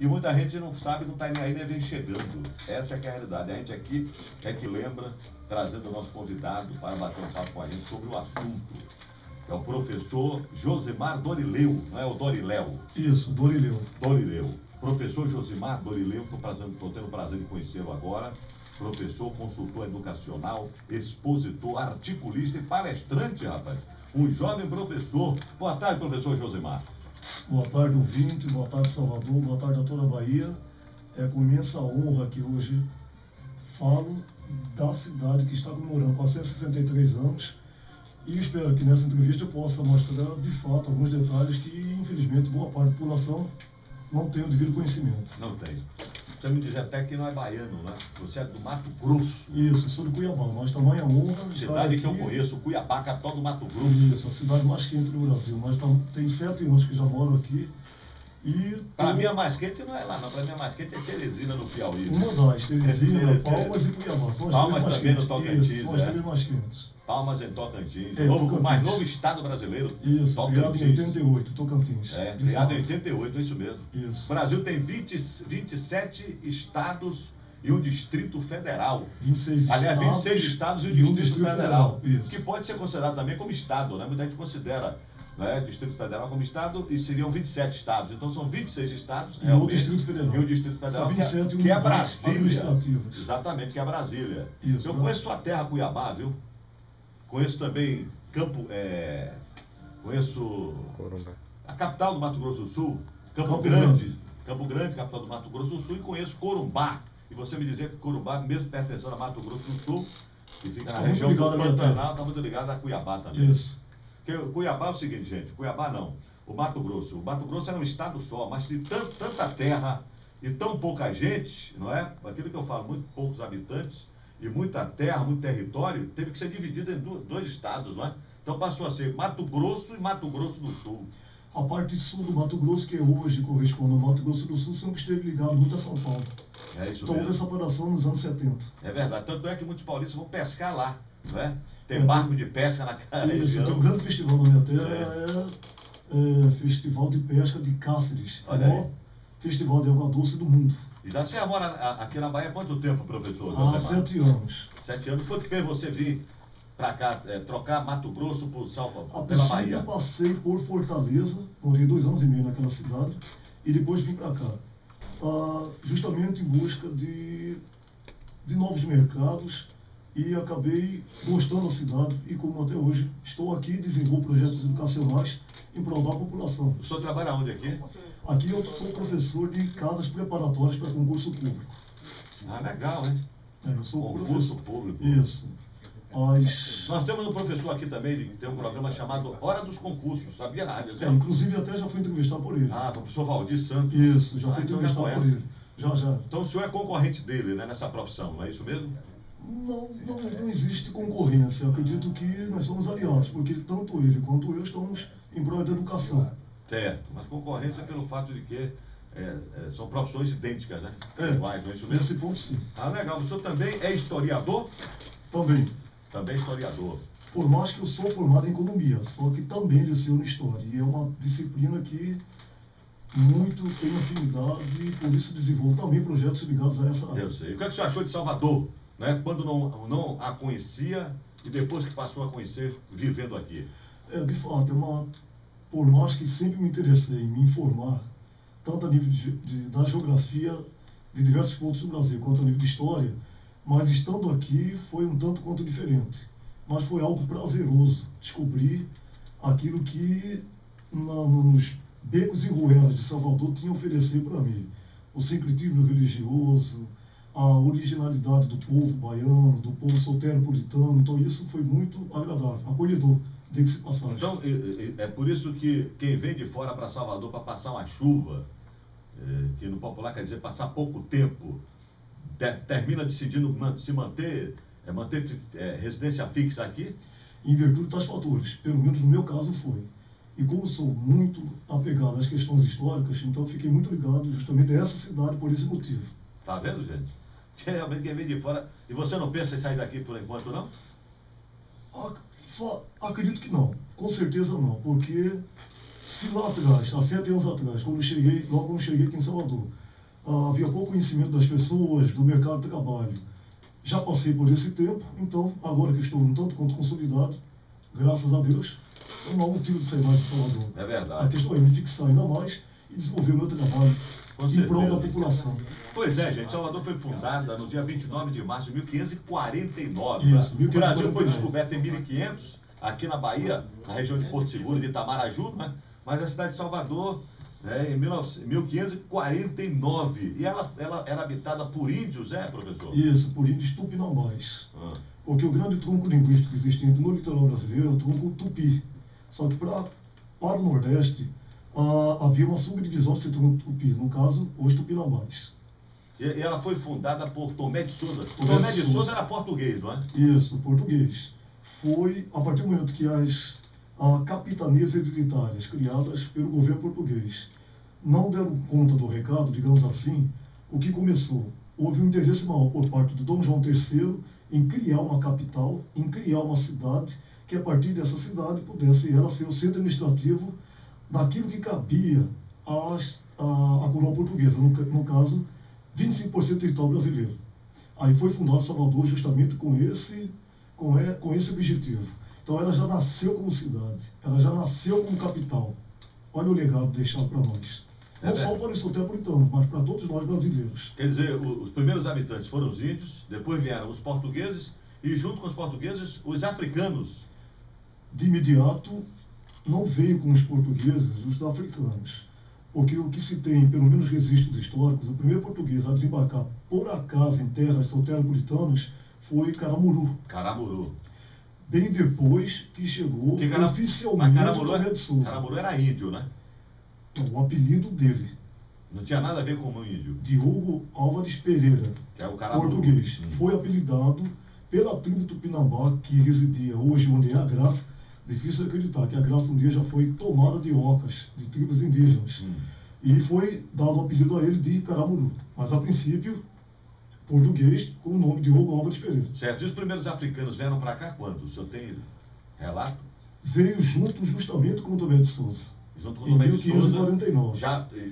E muita gente não sabe, não está nem aí, nem vem chegando. Essa é que é a realidade. A gente aqui é que lembra, trazendo o nosso convidado para bater um papo com a gente sobre o assunto. É o professor Josimar Dorileu, não é o Doriléu? Isso, Dorileu. Dorileu. Professor Josimar Dorileu, estou tendo o prazer de conhecê-lo agora. Professor, consultor educacional, expositor, articulista e palestrante, rapaz. Um jovem professor. Boa tarde, professor Josimar. Boa tarde, ouvinte. Boa tarde, Salvador. Boa tarde a toda a Bahia. É com imensa honra que hoje falo da cidade que está comemorando 463 anos e espero que nessa entrevista eu possa mostrar, de fato, alguns detalhes que, infelizmente, boa parte da população não tem o devido conhecimento. Não tem. Você me dizer até que não é baiano, né? Você é do Mato Grosso. Isso, sou de Cuiabá, mas tamanha honra. Cidade que eu conheço, Cuiabá, capital do Mato Grosso. Isso, a cidade mais quente do Brasil. Mas tem 7 anos que já moro aqui. Para mim a mais quente não é lá, não. Para mim a mais quente é Teresina, no Piauí. Uma das, Teresina, Palmas e Cuiabá. São as Palmas também no Tocantins. Isso, são as três mais quentes. Palmas em Tocantins. Tocantins. O mais novo estado brasileiro. Isso, Tocantins. criado em 88, Tocantins. Criado em 88, isso mesmo. Isso. O Brasil tem 27 estados e um Distrito Federal. 26 Aliás, 26 estados e um Distrito Federal. Isso. Que pode ser considerado também como estado, né? Muita gente considera, né, Distrito Federal como estado e seriam 27 estados. Então são 26 estados. E o Distrito Federal. E o Distrito Federal, 27 que é Brasília. Exatamente, que é Brasília. Isso, eu conheço sua terra, Cuiabá, viu? Conheço também conheço Corumbá, a capital do Mato Grosso do Sul, Campo Grande, capital do Mato Grosso do Sul, e conheço Corumbá. E você me dizer que Corumbá, mesmo pertencendo a Mato Grosso do Sul, que fica na região do Pantanal, está muito ligado a Cuiabá também. Isso. Porque Cuiabá é o seguinte, gente, Cuiabá não, o Mato Grosso era um estado só, mas de tanta terra e tão pouca gente, não é? Aquilo que eu falo, muito poucos habitantes e muita terra, muito território, teve que ser dividido em dois estados, não é? Então passou a ser Mato Grosso e Mato Grosso do Sul. A parte sul do Mato Grosso, que hoje corresponde ao Mato Grosso do Sul, sempre esteve ligado muito a São Paulo. É isso então mesmo. Houve essa separação nos anos 70. É verdade. Tanto é que muitos paulistas vão pescar lá, não é? Tem barco de pesca naquela região. Tem um grande festival na minha terra, é Festival de Pesca de Cáceres. Olha o maior festival de água doce do mundo. E já você mora aqui na Bahia há quanto tempo, professor? Há 7 anos. 7 anos. Quanto que fez você vir para cá, trocar Mato Grosso por Salvador, pela Bahia? Eu passei por Fortaleza, morei 2 anos e meio naquela cidade, e depois vim para cá. Justamente em busca de novos mercados, e acabei gostando da cidade, e como até hoje estou aqui, desenvolvo projetos educacionais em prol da população. O senhor trabalha onde aqui? Aqui eu sou professor de casas preparatórias para concurso público. Ah, legal, hein? Eu sou concurso público. Isso. Nós temos um professor aqui também, ele tem um programa chamado Hora dos Concursos, sabia na rádio? Inclusive até já fui entrevistado por ele. Ah, o professor Valdir Santos. Isso, já fui entrevistado por ele. Já. Então o senhor é concorrente dele, né, nessa profissão, não é isso mesmo? Não existe concorrência. Eu acredito que nós somos aliados, porque tanto ele quanto eu estamos em prol da educação. Certo, mas concorrência pelo fato de que são profissões idênticas, né? Iguais, não é isso mesmo? Nesse ponto, sim. Ah, legal. O senhor também é historiador? Também. Também é historiador. Por mais que eu sou formado em economia, só que também leciono história. E é uma disciplina que muito tem afinidade e por isso desenvolvo também projetos ligados a essa área. Eu sei. O que é que o senhor achou de Salvador? Né? Quando não a conhecia e depois que passou a conhecer, vivendo aqui? De fato, por mais que sempre me interessei em me informar, tanto a nível da geografia de diversos pontos do Brasil, quanto a nível de história, mas estando aqui foi um tanto quanto diferente. Mas foi algo prazeroso descobrir aquilo que nos becos e ruelas de Salvador tinha a oferecer para mim. O sincretismo religioso, a originalidade do povo baiano, do povo soteropolitano. Então isso foi muito agradável, acolhedor, diga-se passagem. Então é por isso que quem vem de fora para Salvador para passar uma chuva, que no popular quer dizer passar pouco tempo, termina decidindo se manter residência fixa aqui? Em virtude dos fatores, pelo menos no meu caso foi. E como sou muito apegado às questões históricas, então fiquei muito ligado justamente a essa cidade por esse motivo. Tá vendo, gente? Que realmente quem vem de fora... E você não pensa em sair daqui por enquanto, não? Acredito que não. Com certeza não. Porque se lá atrás, há 7 anos atrás, logo quando cheguei aqui em Salvador, havia pouco conhecimento das pessoas, do mercado de trabalho. Já passei por esse tempo, então, agora que estou um tanto quanto consolidado, graças a Deus, não há motivo de sair mais de Salvador. É verdade. A questão é me fixar ainda mais e desenvolver o meu trabalho em prol da população. Pois é, gente, Salvador foi fundada no dia 29 de março de 1549. Isso, O Brasil foi 1549. descoberto em 1500, aqui na Bahia, na região de Porto Seguro, de Itamaraju, né? Mas a cidade de Salvador, né, em 1549. E ela era habitada por índios, professor? Isso, por índios tupinambás. Ah. Porque o grande tronco linguístico existente no litoral brasileiro é o tronco tupi. Só que para o Nordeste havia uma subdivisão desse tronco tupi, no caso, os tupinambás. E ela foi fundada por Tomé de Souza. Tomé de Souza era português, não é? Isso, português. Foi a partir do momento que as capitanias hereditárias criadas pelo governo português não deram conta do recado, digamos assim, o que começou? Houve um interesse maior por parte do Dom João III em criar uma capital, em criar uma cidade, que a partir dessa cidade pudesse ela ser o centro administrativo daquilo que cabia à coroa portuguesa, no caso, 25% do território brasileiro. Aí foi fundado Salvador justamente com esse objetivo. Então ela já nasceu como cidade, ela já nasceu como capital. Olha o legado deixado para nós. Não só para os soteropolitanos, mas para todos nós brasileiros. Quer dizer, os primeiros habitantes foram os índios, depois vieram os portugueses e junto com os portugueses, os africanos. De imediato, não veio com os portugueses os africanos. Porque o que se tem, pelo menos registros históricos, o primeiro português a desembarcar por acaso em terras soteropolitanas foi Caramuru. Caramuru. Bem depois que chegou oficialmente Tomé de Souza. Caramuru era índio, né? O apelido dele. Não tinha nada a ver com o índio. Diogo Álvares Pereira, que é o Caramuru. Português. Foi apelidado pela tribo Tupinambá, que residia hoje onde é a Graça. Difícil acreditar que a Graça um dia já foi tomada de ocas, de tribos indígenas. E foi dado o apelido a ele de Caramuru. Mas a princípio, português, com o nome de Diogo Álvares Pereira. Certo. E os primeiros africanos vieram para cá quando? O senhor tem relato? Veio junto justamente com o Tomé de Souza. Junto com o Tomé de Souza,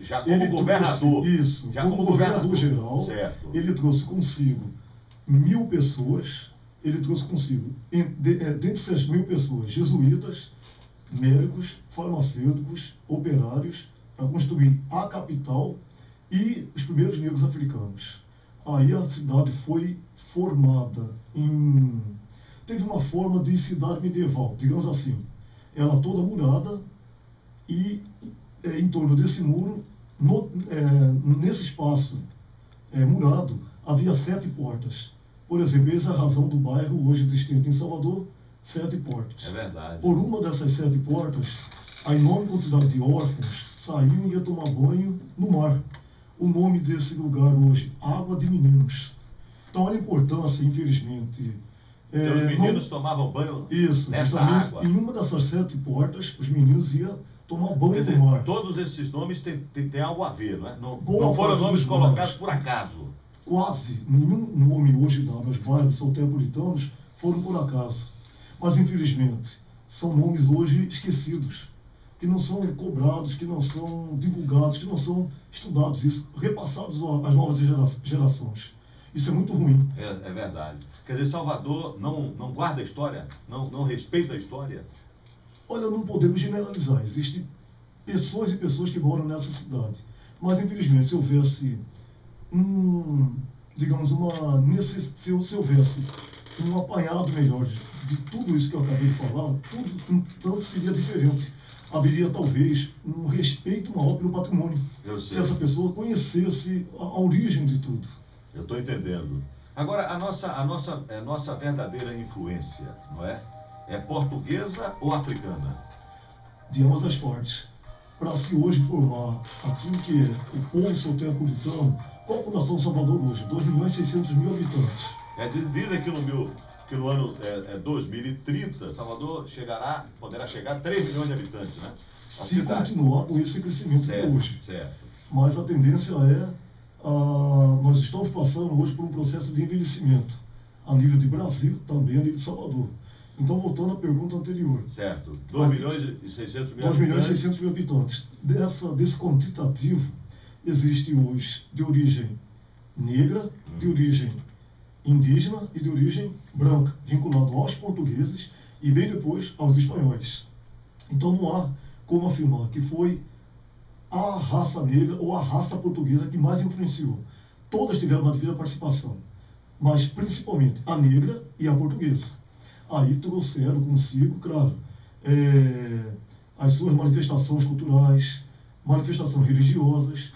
já como ele governador. Trouxe, isso, já como governador geral, certo. Ele trouxe consigo 1.000 pessoas, ele trouxe consigo, dentre essas 1.000 pessoas, jesuítas, médicos, farmacêuticos, operários, para construir a capital e os primeiros negros africanos. Aí a cidade foi formada teve uma forma de cidade medieval, digamos assim. Ela toda murada e em torno desse muro, nesse espaço murado, havia 7 portas. Por exemplo, essa é a razão do bairro hoje existente em Salvador, 7 portas. É verdade. Por uma dessas 7 portas, a enorme quantidade de órfãos saíam e iam tomar banho no mar. O nome desse lugar hoje, Água de Meninos. Então, olha a importância, infelizmente. Os meninos tomavam banho nessa água. Em uma dessas 7 portas, os meninos iam tomar banho no mar. Todos esses nomes têm algo a ver, não é? Não foram nomes colocados por acaso. Quase nenhum nome hoje dado aos bairros soteropolitanos foram por acaso. Mas, infelizmente, são nomes hoje esquecidos, que não são cobrados, que não são divulgados, que não são estudados, isso, repassados às novas gerações. Isso é muito ruim. É verdade. Quer dizer, Salvador não guarda a história? Não respeita a história? Olha, não podemos generalizar. Existem pessoas e pessoas que moram nessa cidade. Mas, infelizmente, se houvesse se houvesse um apanhado melhor de tudo isso que eu acabei de falar, tudo tanto seria diferente. Haveria, talvez, um respeito maior pelo patrimônio. Se essa pessoa conhecesse a origem de tudo. Eu estou entendendo. Agora, a nossa verdadeira influência, não é? É portuguesa ou africana? De ambas as partes. Para se hoje formar aquilo que é o povo soteropolitano, qual a população de Salvador hoje? 2.600.000 habitantes. Dizem que no ano 2030, Salvador poderá chegar a 3 milhões de habitantes, né? Se continuar com esse crescimento de hoje. Certo. Mas a tendência nós estamos passando hoje por um processo de envelhecimento, a nível de Brasil, também a nível de Salvador. Então, voltando à pergunta anterior. Certo. 2.600.000 habitantes. 2.600.000 habitantes. Desse quantitativo, existe hoje de origem negra, de origem indígena e de origem branca, vinculado aos portugueses e bem depois aos espanhóis. Então não há como afirmar que foi a raça negra ou a raça portuguesa que mais influenciou. Todas tiveram uma devida participação, mas principalmente a negra e a portuguesa. Aí trouxeram consigo, claro, as suas manifestações culturais, manifestações religiosas,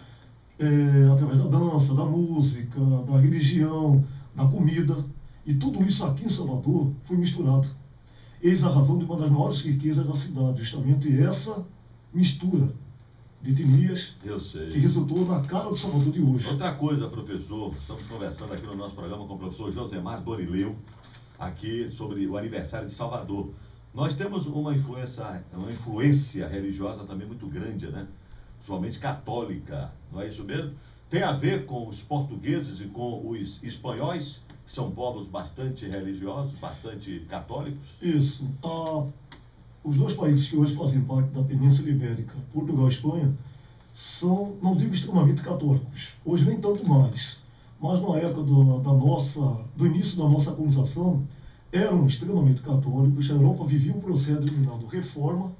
através da dança, da música, da religião, da comida. E tudo isso aqui em Salvador foi misturado. Eis a razão de uma das maiores riquezas da cidade, justamente essa mistura de etnias que resultou na cara do Salvador de hoje. Outra coisa, professor, estamos conversando aqui no nosso programa com o professor Josemar Dorileu, aqui sobre o aniversário de Salvador. Nós temos uma influência religiosa também muito grande, né? Principalmente católica, não é isso mesmo? Tem a ver com os portugueses e com os espanhóis, que são povos bastante religiosos, bastante católicos? Isso. Os dois países que hoje fazem parte da Península Ibérica, Portugal e Espanha, são, não digo extremamente católicos, hoje nem tanto mais, mas na época do início da nossa colonização, eram extremamente católicos. A Europa vivia um processo denominado reforma,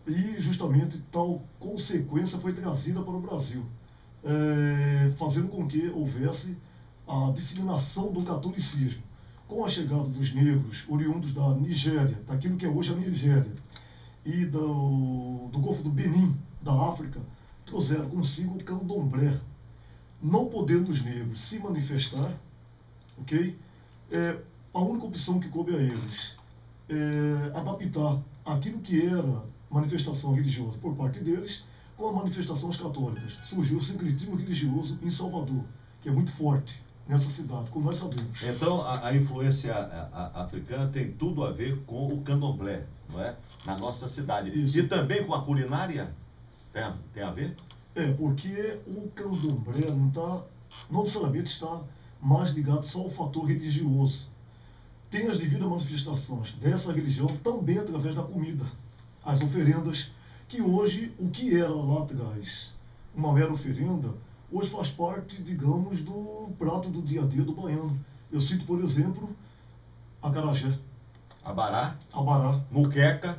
e justamente tal consequência foi trazida para o Brasil, fazendo com que houvesse a disseminação do catolicismo. Com a chegada dos negros oriundos da Nigéria, daquilo que é hoje a Nigéria, e do Golfo do Benin, da África, trouxeram consigo o candomblé. Não podendo os negros se manifestar, ok? A única opção que coube a eles adaptar aquilo que era manifestação religiosa por parte deles com as manifestações católicas. Surgiu o sincretismo religioso em Salvador, que é muito forte nessa cidade, como nós sabemos. Então, a influência africana tem tudo a ver com o candomblé, não é? Na nossa cidade. Isso. E também com a culinária? Tem a ver? Porque o candomblé não necessariamente está mais ligado só ao fator religioso. Tem as devidas manifestações dessa religião também através da comida, as oferendas, que hoje, o que era lá atrás uma mera oferenda, hoje faz parte, digamos, do prato do dia a dia do baiano. Eu cito, por exemplo, acarajé, Abará, abará, muqueca,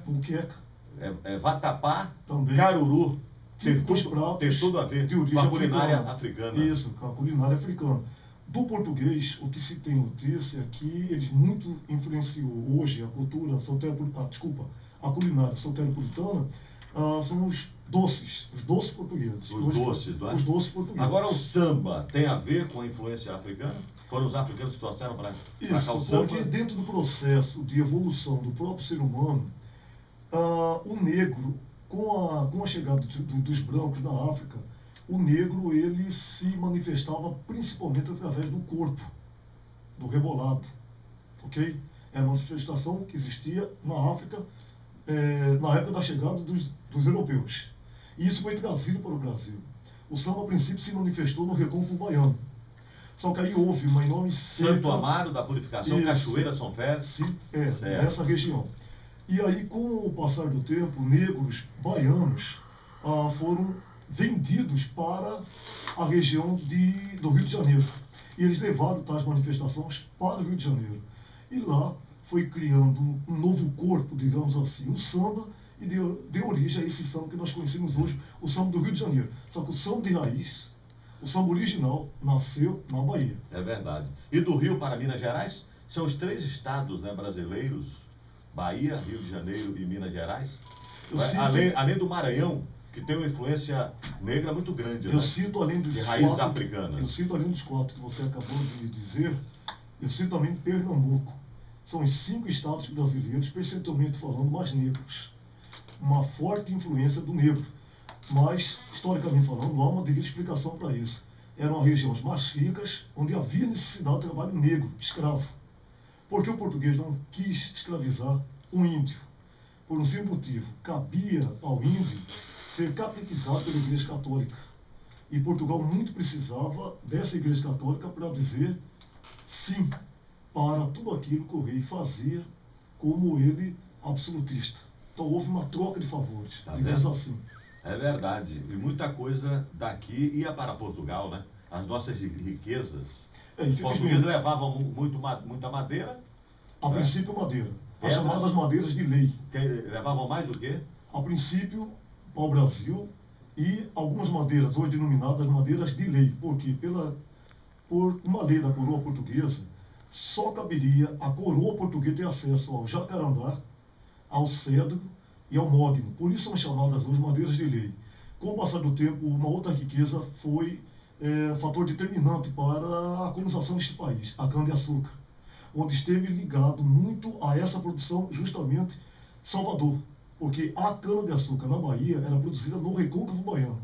vatapá, também, caruru. Tem pratos tudo a ver de com origem a culinária africana. Isso, com a culinária africana. Do português, o que se tem notícia é que eles muito influenciou hoje a cultura a culinária soteropolitana, são os doces portugueses. Os doces, não é? Os doces portugueses. Agora, o samba tem a ver com a influência africana? Foram os africanos que trouxeram para cá o samba? Porque dentro do processo de evolução do próprio ser humano, o negro, com a chegada dos brancos na África, o negro ele se manifestava principalmente através do corpo, do rebolado, ok? É uma manifestação que existia na África na época da chegada dos europeus. E isso foi trazido para o Brasil. O samba, a princípio, se manifestou no Recôncavo Baiano. Só que aí houve uma enorme seca. Santo Amaro da Purificação, Cachoeira, São Félix. Nessa região. E aí, com o passar do tempo, negros baianos foram vendidos para a região do Rio de Janeiro. E eles levaram tais manifestações para o Rio de Janeiro. E lá foi criando um novo corpo, digamos assim, o samba, e deu origem a esse samba que nós conhecemos hoje, o samba do Rio de Janeiro. Só que o samba de raiz, o samba original, nasceu na Bahia. É verdade. E do Rio para Minas Gerais? São os 3 estados, né, brasileiros, Bahia, Rio de Janeiro e Minas Gerais. Além do Maranhão, que tem uma influência negra muito grande, eu cito além dos de raízes africanas. Eu cito além dos 4 que você acabou de dizer, eu cito também Pernambuco. São os 5 estados brasileiros, percentualmente falando, mais negros. Uma forte influência do negro. Mas, historicamente falando, não há uma devida explicação para isso. Eram regiões mais ricas, onde havia necessidade de trabalho negro, escravo. Porque o português não quis escravizar um índio? Por um simples motivo. Cabia ao índio ser catequizado pela Igreja Católica. E Portugal muito precisava dessa Igreja Católica para dizer sim para tudo aquilo que o rei fazia como ele absolutista. Então houve uma troca de favores, digamos assim. É verdade. E muita coisa daqui ia para Portugal, né? As nossas riquezas. Os portugueses levavam muita madeira. A né? princípio, madeira. As Pedras. chamadas madeiras de lei. Que levavam mais do que? A princípio, ao Brasil, e algumas madeiras, hoje denominadas madeiras de lei. Por quê? Por uma lei da coroa portuguesa, só caberia a coroa portuguesa ter acesso ao jacarandá, ao cedro e ao mogno. Por isso são chamadas hoje madeiras de lei. Com o passar do tempo, uma outra riqueza foi fator determinante para a colonização deste país, a cana-de-açúcar, onde esteve ligado muito a essa produção justamente Salvador, porque a cana-de-açúcar na Bahia era produzida no recôncavo baiano.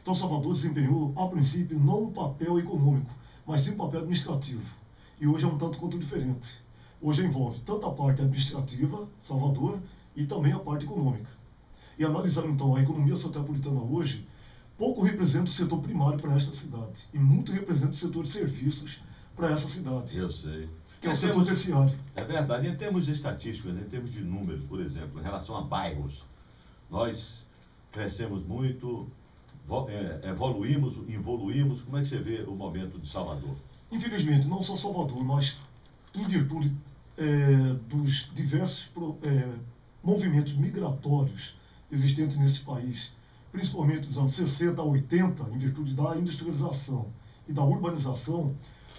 Então Salvador desempenhou, a princípio, não um papel econômico, mas sim um papel administrativo. E hoje é um tanto quanto diferente. Hoje envolve tanto a parte administrativa, Salvador, e também a parte econômica. E analisando então a economia soteropolitana hoje, pouco representa o setor primário para esta cidade e muito representa o setor de serviços para essa cidade. Eu sei. Que é o setor terciário. É verdade. Em termos de estatísticas, em termos de números, por exemplo, em relação a bairros, nós crescemos muito, evoluímos. Como é que você vê o momento de Salvador? Infelizmente, não só Salvador, mas em virtude dos diversos movimentos migratórios existentes nesse país, principalmente dos anos 60 a 80, em virtude da industrialização e da urbanização,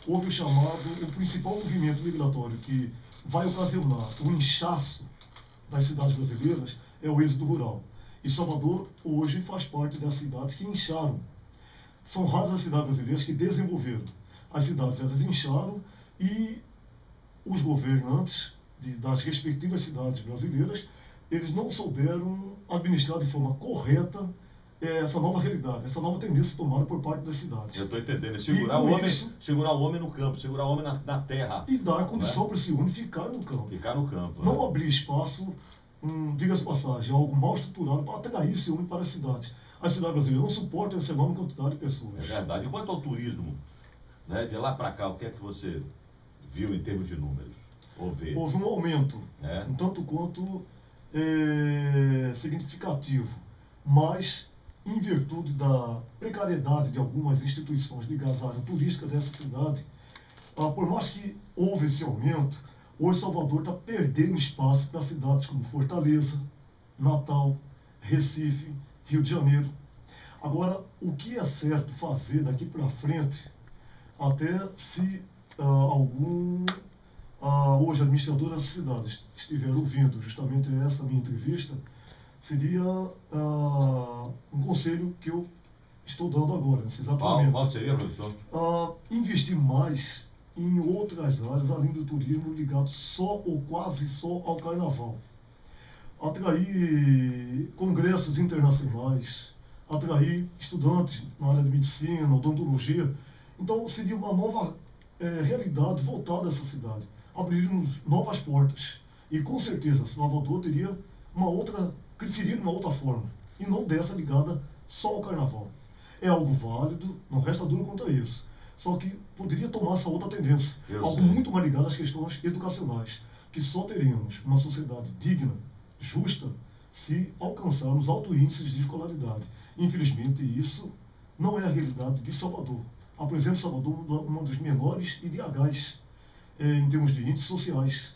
houve o principal movimento migratório que vai ocasionar o inchaço das cidades brasileiras é o êxodo rural. E Salvador hoje faz parte das cidades que incharam. São raras as cidades brasileiras que desenvolveram. As cidades elas incharam e os governantes das respectivas cidades brasileiras, eles não souberam administrar de forma correta essa nova realidade, essa nova tendência tomada por parte das cidades. Eu estou entendendo. Segurar o homem no campo, segurar o homem na terra. E dar condição para esse homem ficar no campo. Ficar no campo. Não abrir espaço, diga-se de passagem, algo mal estruturado para atrair esse homem para as cidades. As cidades brasileiras não suportam essa enorme quantidade de pessoas. É verdade. E quanto ao turismo, né, de lá para cá, o que é que você viu em termos de números? Houve um aumento, um tanto quanto significativo, mas em virtude da precariedade de algumas instituições ligadas à área turística dessa cidade, por mais que houve esse aumento, hoje Salvador está perdendo espaço para cidades como Fortaleza, Natal, Recife, Rio de Janeiro. Agora, o que é certo fazer daqui para frente, até se hoje administrador das cidades estiver ouvindo justamente essa minha entrevista, seria um conselho que eu estou dando agora, nesse exato momento. Qual seria, professor? Investir mais em outras áreas, além do turismo, ligado só ou quase só ao carnaval. Atrair congressos internacionais, atrair estudantes na área de medicina, odontologia. Então, seria uma nova realidade voltada a essa cidade. Abriríamos novas portas. E, com certeza, Salvador teria cresceria de uma outra forma. E não dessa ligada só ao carnaval. É algo válido, não resta dúvida quanto a isso. Só que poderia tomar essa outra tendência. Algo muito mais ligado às questões educacionais. Que só teríamos uma sociedade digna, justa, se alcançarmos altos índices de escolaridade. Infelizmente, isso não é a realidade de Salvador. Apresenta Salvador uma dos menores IDHs em termos de índices sociais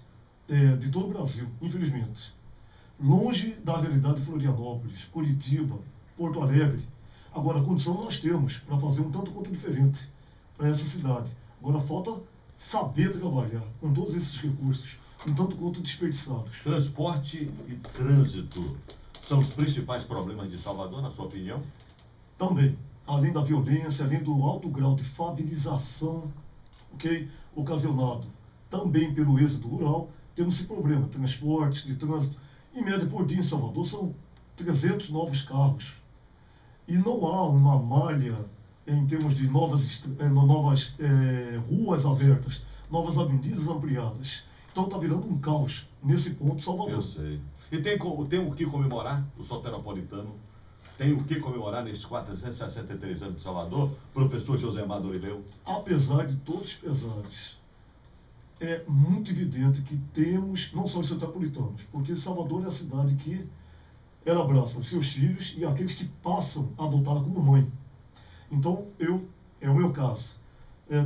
de todo o Brasil, infelizmente. Longe da realidade de Florianópolis, Curitiba, Porto Alegre. Agora, a condição nós temos para fazer um tanto quanto diferente para essa cidade. Agora, falta saber trabalhar com todos esses recursos, um tanto quanto desperdiçados. Transporte e trânsito são os principais problemas de Salvador, na sua opinião? Também. Além da violência, além do alto grau de favelização, ocasionado também pelo êxodo rural, temos esse problema, transporte, de trânsito. Em média por dia em Salvador são 300 novos carros. E não há uma malha em termos de novas ruas abertas, novas avenidas ampliadas. Então está virando um caos nesse ponto Salvador. Eu sei. E tem o que comemorar, o soteropolitano? Tem o que comemorar nesses 463 anos de Salvador, professor Josemar Dorileu? Apesar de todos os pesares, é muito evidente que temos, não só os soteropolitanos, porque Salvador é a cidade que ela abraça os seus filhos e aqueles que passam a adotá-la como mãe. Então, é o meu caso.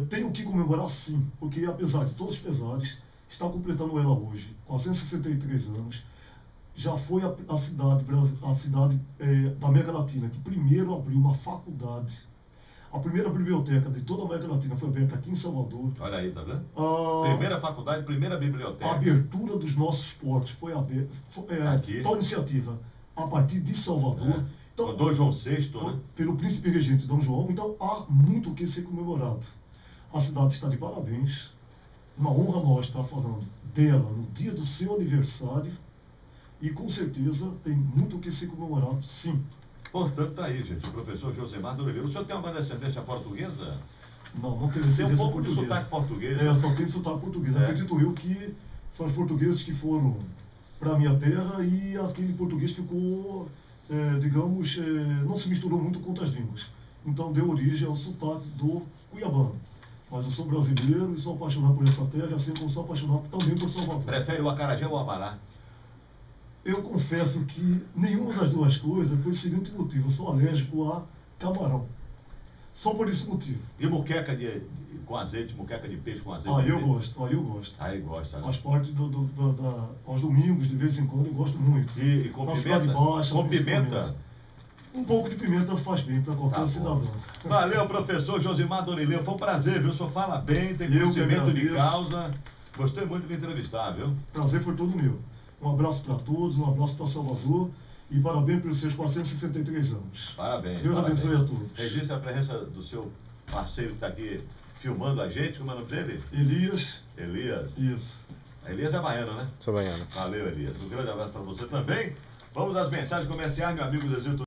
Tenho que comemorar sim, porque apesar de todos os pesares, está completando ela hoje, 463 anos. Já foi a cidade da América Latina que primeiro abriu uma faculdade. A primeira biblioteca de toda a América Latina foi aberta aqui em Salvador. Olha aí, tá vendo? Primeira faculdade, primeira biblioteca. A abertura dos nossos portos foi aberta, tal iniciativa, a partir de Salvador. Então, o Dom João VI, né? Pelo príncipe regente Dom João. Então, há muito o que ser comemorado. A cidade está de parabéns. Uma honra nós estar falando dela no dia do seu aniversário. E, com certeza, tem muito o que ser comemorado, sim. Portanto, está aí, gente, o professor Josemar de Oliveira. O senhor tem alguma descendência portuguesa? Não tenho descendência portuguesa. Tem um pouco de sotaque português. Só tem sotaque português. Acredito eu que são os portugueses que foram para a minha terra e aquele português ficou, digamos, não se misturou muito com outras línguas. Então, deu origem ao sotaque do cuiabano. Mas eu sou brasileiro e sou apaixonado por essa terra, assim como sou apaixonado também por Salvador. Prefere o acarajé ou o abará? Eu confesso que nenhuma das duas coisas, por o seguinte motivo, eu sou alérgico a camarão. Só por esse motivo. E moqueca com azeite, moqueca de peixe com azeite? Eu gosto. Aí gosta, né? Faz parte aos domingos, de vez em quando, eu gosto muito. E com pimenta? Com pimenta? Um pouco de pimenta faz bem para qualquer cidadão. Valeu, professor Josemar Dorileiro. Foi um prazer, viu? O senhor fala bem, tem conhecimento de causa. Gostei muito de me entrevistar, viu? Prazer foi todo meu. Um abraço para todos, um abraço para Salvador e parabéns pelos seus 463 anos. Parabéns. Deus abençoe a todos. Registre a presença do seu parceiro que está aqui filmando a gente. Como é o nome dele? Elias. Isso. Elias é baiano, né? Sou baiano. Valeu, Elias. Um grande abraço para você também. Vamos às mensagens comerciais, meu amigo Zezito.